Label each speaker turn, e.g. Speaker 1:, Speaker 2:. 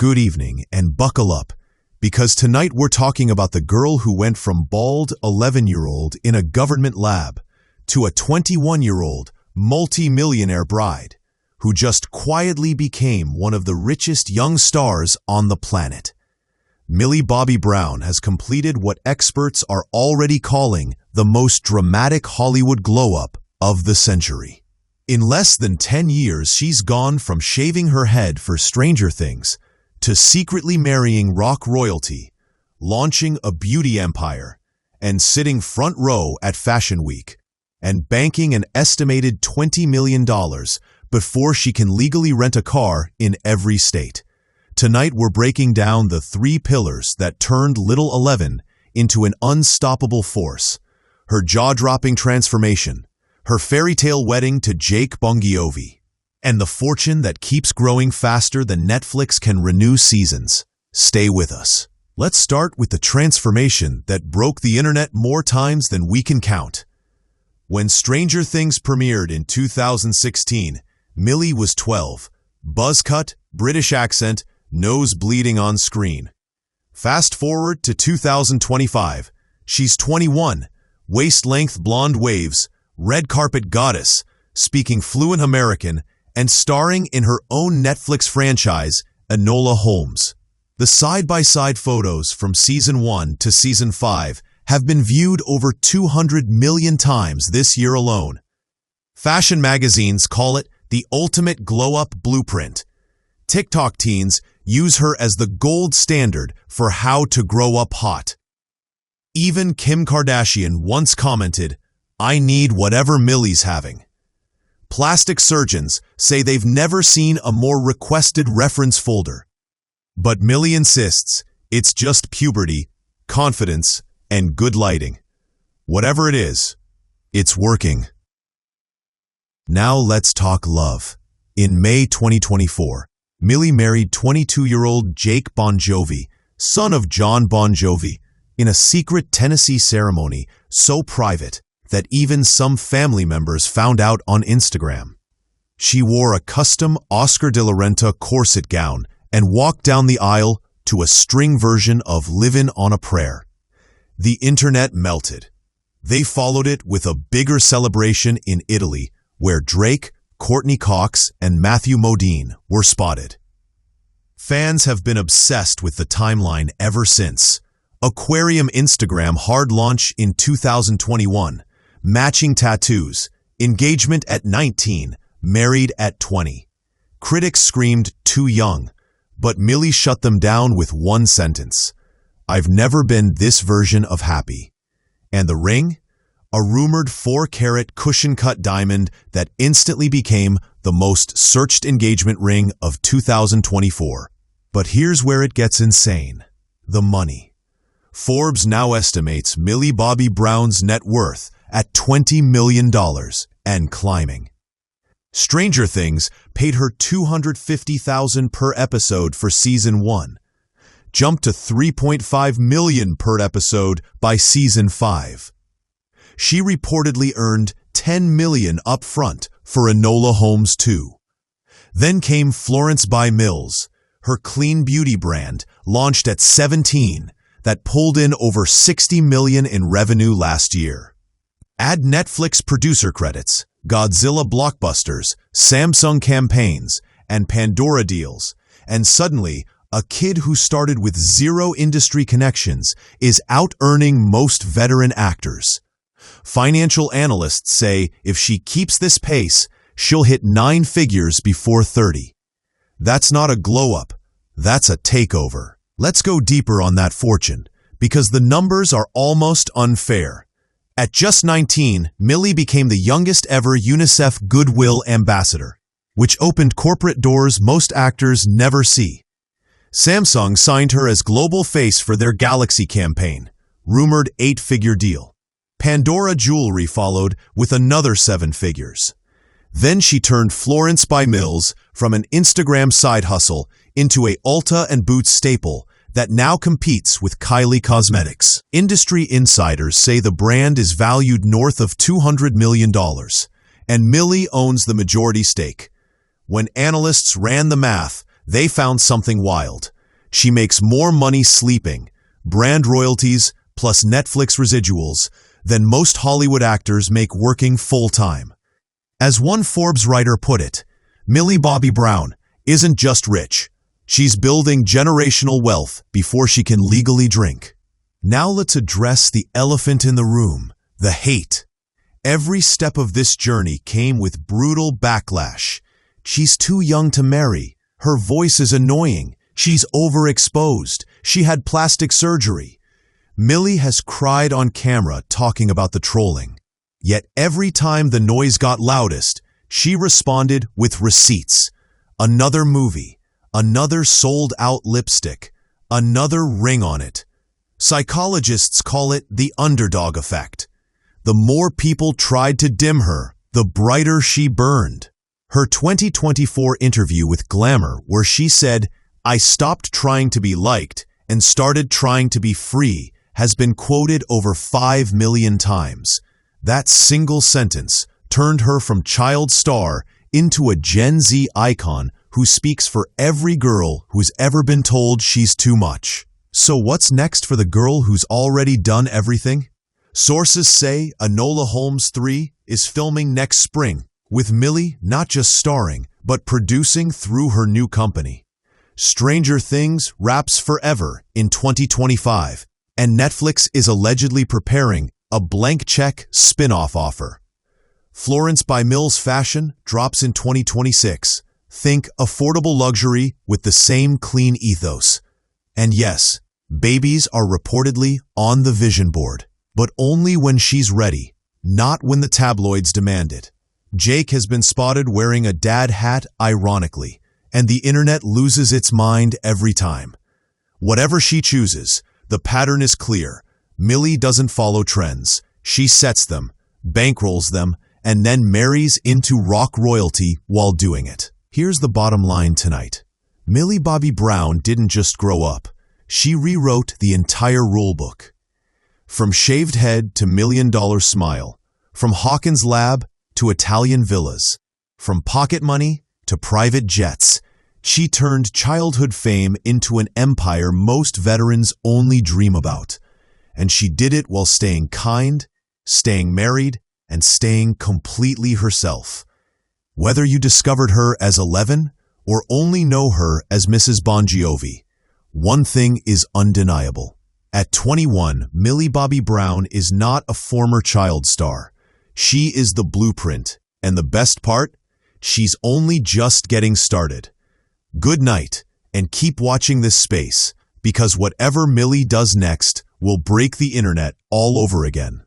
Speaker 1: Good evening, and buckle up, because tonight we're talking about the girl who went from bald 11-year-old in a government lab to a 21-year-old multi-millionaire bride who just quietly became one of the richest young stars on the planet. Millie Bobby Brown has completed what experts are already calling the most dramatic Hollywood glow-up of the century. In less than 10 years, she's gone from shaving her head for Stranger Things to secretly marrying rock royalty, launching a beauty empire, and sitting front row at Fashion Week, and banking an estimated $20 million before she can legally rent a car in every state. Tonight we're breaking down the 3 pillars that turned Little 11 into an unstoppable force: her jaw-dropping transformation, her fairy tale wedding to Jake Bongiovi, and the fortune that keeps growing faster than Netflix can renew seasons. Stay with us. Let's start with the transformation that broke the internet more times than we can count. When Stranger Things premiered in 2016, Millie was 12, buzz cut, British accent, nose bleeding on screen. Fast forward to 2025, she's 21, waist-length blonde waves, red carpet goddess, speaking fluent American, and starring in her own Netflix franchise, Enola Holmes. The side-by-side photos from Season 1 to Season 5 have been viewed over 200 million times this year alone. Fashion magazines call it the ultimate glow-up blueprint. TikTok teens use her as the gold standard for how to grow up hot. Even Kim Kardashian once commented, "I need whatever Millie's having." Plastic surgeons say they've never seen a more requested reference folder. But Millie insists it's just puberty, confidence, and good lighting. Whatever it is, it's working. Now let's talk love. In May 2024, Millie married 22-year-old Jake Bongiovi, son of John Bon Jovi, in a secret Tennessee ceremony so private that even some family members found out on Instagram. She wore a custom Oscar de la Renta corset gown and walked down the aisle to a string version of "Livin' on a Prayer." The internet melted. They followed it with a bigger celebration in Italy, where Drake, Courtney Cox, and Matthew Modine were spotted. Fans have been obsessed with the timeline ever since. Aquarium Instagram hard launch in 2021, matching tattoos, engagement at 19, married at 20. Critics screamed too young, but Millie shut them down with one sentence: "I've never been this version of happy." And the ring? A rumored 4-carat cushion-cut diamond that instantly became the most searched engagement ring of 2024. But here's where it gets insane: the money. Forbes now estimates Millie Bobby Brown's net worth at $20 million and climbing. Stranger Things paid her $250,000 per episode for Season 1, jumped to $3.5 million per episode by Season 5. She reportedly earned $10 million upfront for Enola Holmes 2. Then came Florence by Mills, her clean beauty brand, launched at 17, that pulled in over $60 million in revenue last year. Add Netflix producer credits, Godzilla blockbusters, Samsung campaigns, and Pandora deals, and suddenly, a kid who started with 0 industry connections is out-earning most veteran actors. Financial analysts say if she keeps this pace, she'll hit 9 figures before 30. That's not a glow-up, that's a takeover. Let's go deeper on that fortune, because the numbers are almost unfair. At just 19, Millie became the youngest ever UNICEF Goodwill Ambassador, which opened corporate doors most actors never see. Samsung signed her as global face for their Galaxy campaign, rumored 8-figure deal. Pandora Jewelry followed with another 7 figures. Then she turned Florence by Mills from an Instagram side hustle into a Ulta and Boots staple that now competes with Kylie Cosmetics. Industry insiders say the brand is valued north of $200 million, and Millie owns the majority stake. When analysts ran the math, They found something wild. She makes more money sleeping, brand royalties plus Netflix residuals, than most Hollywood actors make working full-time. As one Forbes writer put it, Millie Bobby Brown isn't just rich. She's building generational wealth before she can legally drink. Now let's address the elephant in the room, the hate. Every step of this journey came with brutal backlash. She's too young to marry. Her voice is annoying. She's overexposed. She had plastic surgery. Millie has cried on camera talking about the trolling. Yet every time the noise got loudest, she responded with receipts. Another movie, another sold-out lipstick, another ring on it. Psychologists call it the underdog effect. The more people tried to dim her, the brighter she burned. Her 2024 interview with Glamour, where she said, "I stopped trying to be liked and started trying to be free," has been quoted over 5 million times. That single sentence turned her from child star into a Gen Z icon who speaks for every girl who's ever been told she's too much. So what's next for the girl who's already done everything? Sources say Enola Holmes 3 is filming next spring, with Millie not just starring, but producing through her new company. Stranger Things wraps forever in 2025, and Netflix is allegedly preparing a blank check spin-off offer. Florence by Mills fashion drops in 2026. Think affordable luxury with the same clean ethos. And yes, babies are reportedly on the vision board, but only when she's ready, not when the tabloids demand it. Jake has been spotted wearing a dad hat ironically, and the internet loses its mind every time. Whatever she chooses, the pattern is clear. Millie doesn't follow trends. She sets them, bankrolls them, and then marries into rock royalty while doing it. Here's the bottom line tonight. Millie Bobby Brown didn't just grow up. She rewrote the entire rulebook. From shaved head to million-dollar smile, from Hawkins Lab to Italian villas, from pocket money to private jets, she turned childhood fame into an empire most veterans only dream about. And she did it while staying kind, staying married, and staying completely herself. Whether you discovered her as 11 or only know her as Mrs. Bon Jovi, one thing is undeniable. At 21, Millie Bobby Brown is not a former child star. She is the blueprint, and the best part? She's only just getting started. Good night, and keep watching this space, because whatever Millie does next will break the internet all over again.